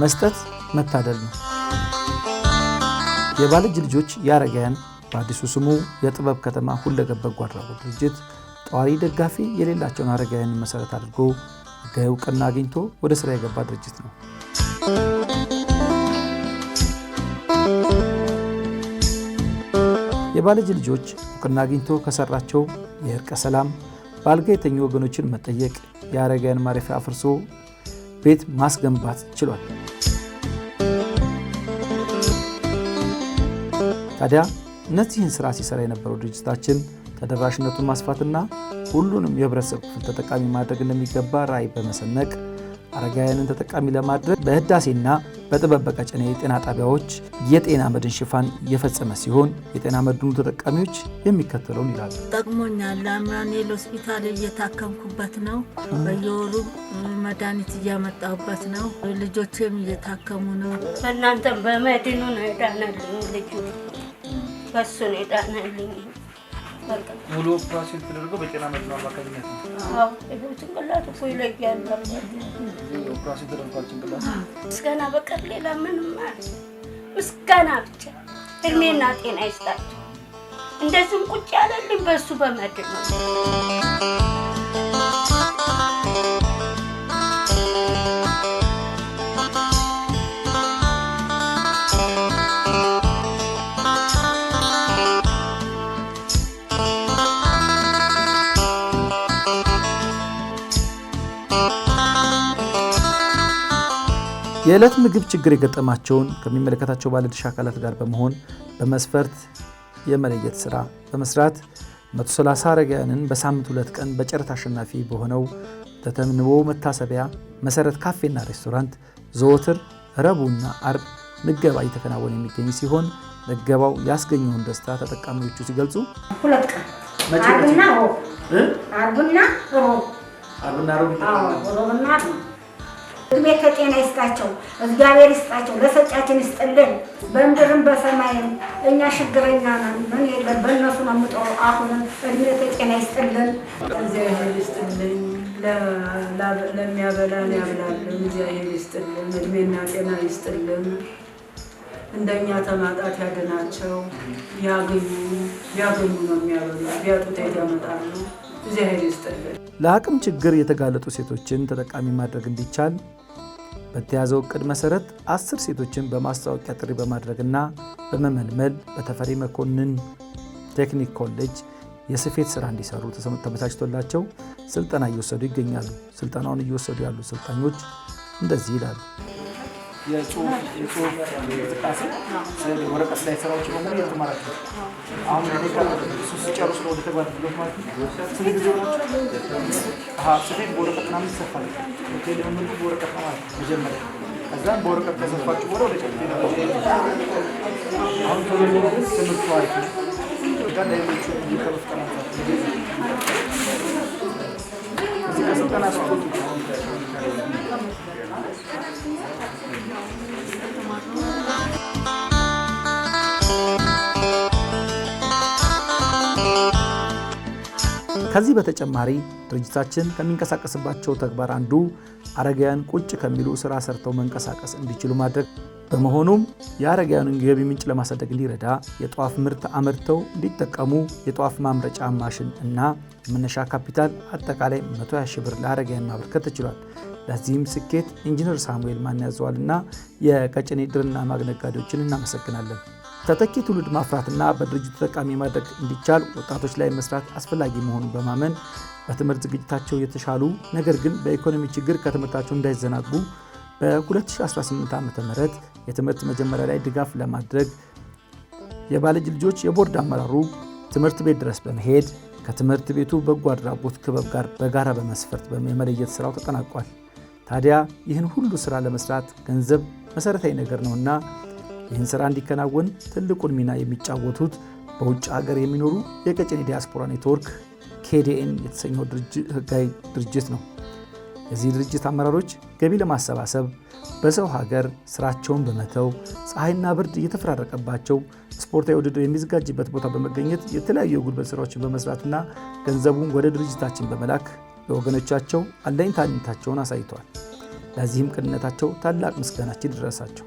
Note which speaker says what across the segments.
Speaker 1: መስጠት መታደል ነው። የባለእጅ ልጆች የአረጋውያን በአዲሱ ስሙ የጥበብ ከተማ ሁለገብ በጎ አድራጎት ድርጅት ጧሪ ደጋፊ የሌላቸውን አረጋውያንን መሰረት አድርጎ ሕጋዊ እውቅና አግኝቶ ወደ ስራ የገባ ድርጅት ነው። የባለእጅ ልጆች እውቅና አግኝቶ ከሰራቸው የእርቀ ሰላም፣ በአልጋ የተኙ ወገኖችን መጠየቅ፣ የአረጋውያን ማረፊያ አፍርሶ ቤት ማስገንባት ችሏል። ታዲያ እነዚህን ስራ ሲሰራ የነበረው ድርጅታችን ተደራሽነቱን ማስፋትና ሁሉንም የህብረተሰብ ክፍል ተጠቃሚ ማድረግ እንደሚገባ ራዕይ በመሰነቅ አረጋውያንን ተጠቃሚ ለማድረግ በህዳሴና በጥበብ በቀጨኔ የጤና ጣቢያዎች የጤና መድን ሽፋን እየፈጸመ ሲሆን የጤና መድኑ ተጠቃሚዎች የሚከተለውን ይላሉ።
Speaker 2: ጠቅሞኛል። አማኑኤል ሆስፒታል እየታከምኩበት ነው። በየወሩ መድኃኒት እያመጣሁበት ነው። ልጆቼም እየታከሙ ነው።
Speaker 3: በእናንተም በመድኑ ነው የዳነልኝ። ልጁ በሱ ነው የዳነልኝ።
Speaker 1: ሙሉ ኦፕራሲዮን ተደርገው በጤና መድኑ አማካኝነት ነው።
Speaker 3: አዎ ይሄው ጭንቅላቱ እኮ ይለያል።
Speaker 1: ኦፕራሲዮን ተደርጓል ጭንቅላቱ።
Speaker 3: ምስጋና በቀር ሌላ ምንም ማለት ምስጋና ብቻ። እድሜና ጤና ይስጣቸው። እንደዚህም ቁጭ ያለልኝ በሱ በመድኑ ነው።
Speaker 1: የዕለት ምግብ ችግር የገጠማቸውን ከሚመለከታቸው ባለድርሻ አካላት ጋር በመሆን በመስፈርት የመለየት ስራ በመስራት 130 አረጋውያንን በሳምንት 2 ቀን በጨረታ አሸናፊ በሆነው ተተምንቦ መታሰቢያ መሰረት ካፌና ሬስቶራንት ዘወትር ረቡዕና አርብ ምገባ እየተከናወነ የሚገኝ ሲሆን ምገባው ያስገኘውን ደስታ ተጠቃሚዎቹ ሲገልጹ
Speaker 4: 2 ቀን አርብና ሮብ እድሜ ከጤና ይስጣቸው፣ እግዚአብሔር ይስጣቸው፣ ለሰጫችን ይስጥልን። በምድርም በሰማይም እኛ ችግረኛ ነን፣ ምን የለም፣ በእነሱ ነው የምጦረው። አሁንም እድሜ ከጤና ይስጥልን፣
Speaker 2: እግዚአብሔር ይስጥልን፣ ለሚያበላን ያብላልን፣ እግዚአብሔር ይስጥልን፣ እድሜና ጤና ይስጥልን። እንደኛ ተማጣት ያድናቸው፣ ያገኙ ነው የሚያበሉ፣ ቢያጡት ያመጣሉ። እግዚአብሔር ይስጥልን።
Speaker 1: ለአቅም ችግር የተጋለጡ ሴቶችን ተጠቃሚ ማድረግ እንዲቻል በተያዘው እቅድ መሰረት 10 ሴቶችን በማስታወቂያ ጥሪ በማድረግና በመመልመል በተፈሪ መኮንን ቴክኒክ ኮሌጅ የስፌት ስራ እንዲሰሩ ተመቻችቶላቸው ስልጠና እየወሰዱ ይገኛሉ። ስልጠናውን እየወሰዱ ያሉ ሰልጣኞች እንደዚህ ይላሉ። የጽሁፍ እንቅስቃሴ ወረቀት ላይ ስራዎች በሙሉ እየተማራችሁ አሁን እሱ ሲጨርሱ ነው ወደ ተግባር ብሎት ማለት ነው። ስለዚህ ስፌት በወረቀት ምናምን ይሰፋል። ሆቴል የምንሉ በወረቀት ነው ማለት ነው መጀመሪያ። ከዛም በወረቀት ከሰፋችሁ ወደ ጨርቅ አሁን ትምህርቱ አሪፍ ነው። ጋር ሌሎቹ እየተመፍጠናቸው እዚህ ከስልጠና ስቶቱ ከዚህ በተጨማሪ ድርጅታችን ከሚንቀሳቀስባቸው ተግባር አንዱ አረጋውያን ቁጭ ከሚሉ ስራ ሰርተው መንቀሳቀስ እንዲችሉ ማድረግ በመሆኑም የአረጋውያንን ገቢ ምንጭ ለማሳደግ እንዲረዳ የጧፍ ምርት አመርተው እንዲጠቀሙ የጧፍ ማምረጫ ማሽን እና መነሻ ካፒታል አጠቃላይ 120 ሺህ ብር ለአረጋውያን ማበርከት ተችሏል። ለዚህም ስኬት ኢንጂነር ሳሙኤል ማንያዘዋልና የቀጨኔ ድርና ማግ ነጋዴዎችን እናመሰግናለን። ተተኪ ትውልድ ማፍራትና በድርጅቱ ተጠቃሚ ማድረግ እንዲቻል ወጣቶች ላይ መስራት አስፈላጊ መሆኑን በማመን በትምህርት ዝግጅታቸው የተሻሉ ነገር ግን በኢኮኖሚ ችግር ከትምህርታቸው እንዳይዘናጉ በ2018 ዓ.ም የትምህርት መጀመሪያ ላይ ድጋፍ ለማድረግ የባለእጅ ልጆች የቦርድ አመራሩ ትምህርት ቤት ድረስ በመሄድ ከትምህርት ቤቱ በጎ አድራጎት ክበብ ጋር በጋራ በመስፈርት የመለየት ስራው ተጠናቋል። ታዲያ ይህን ሁሉ ስራ ለመስራት ገንዘብ መሰረታዊ ነገር ነውና ይህን ስራ እንዲከናወን ትልቁን ሚና የሚጫወቱት በውጭ ሀገር የሚኖሩ የቀጨኔ ዲያስፖራ ኔትወርክ KDN የተሰኘው ህጋዊ ድርጅት ነው። የዚህ ድርጅት አመራሮች ገቢ ለማሰባሰብ በሰው ሀገር ስራቸውን በመተው ፀሐይና ብርድ እየተፈራረቀባቸው ስፖርታዊ ውድድር የሚዘጋጅበት ቦታ በመገኘት የተለያዩ የጉልበት ስራዎችን በመስራትና ገንዘቡን ወደ ድርጅታችን በመላክ ለወገኖቻቸው አለኝታነታቸውን አሳይተዋል። ለዚህም ቅንነታቸው ታላቅ ምስጋናችን ይድረሳቸው።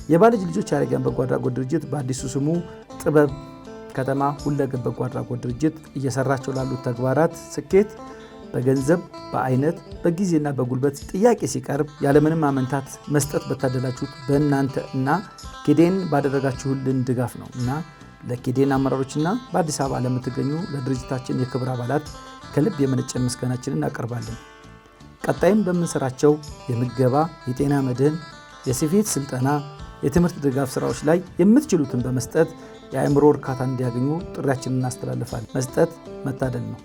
Speaker 1: የባልጅ ልጆች የአረጋውያን በጎ አድራጎት ድርጅት በአዲሱ ስሙ ጥበብ ከተማ ሁለገብ በጎ አድራጎት ድርጅት እየሰራቸው ላሉት ተግባራት ስኬት በገንዘብ፣ በአይነት፣ በጊዜና በጉልበት ጥያቄ ሲቀርብ ያለምንም አመንታት መስጠት በታደላችሁት በእናንተ እና ኬዴን ባደረጋችሁልን ድጋፍ ነው እና ለኬዴን አመራሮችና በአዲስ አበባ ለምትገኙ ለድርጅታችን የክብር አባላት ከልብ የመነጨ ምስጋናችንን እናቀርባለን። ቀጣይም በምንሰራቸው የምገባ፣ የጤና መድህን፣ የስፌት ስልጠና፣ የትምህርት ድጋፍ ስራዎች ላይ የምትችሉትን በመስጠት የአእምሮ እርካታ እንዲያገኙ ጥሪያችንን እናስተላልፋለን። መስጠት መታደል ነው።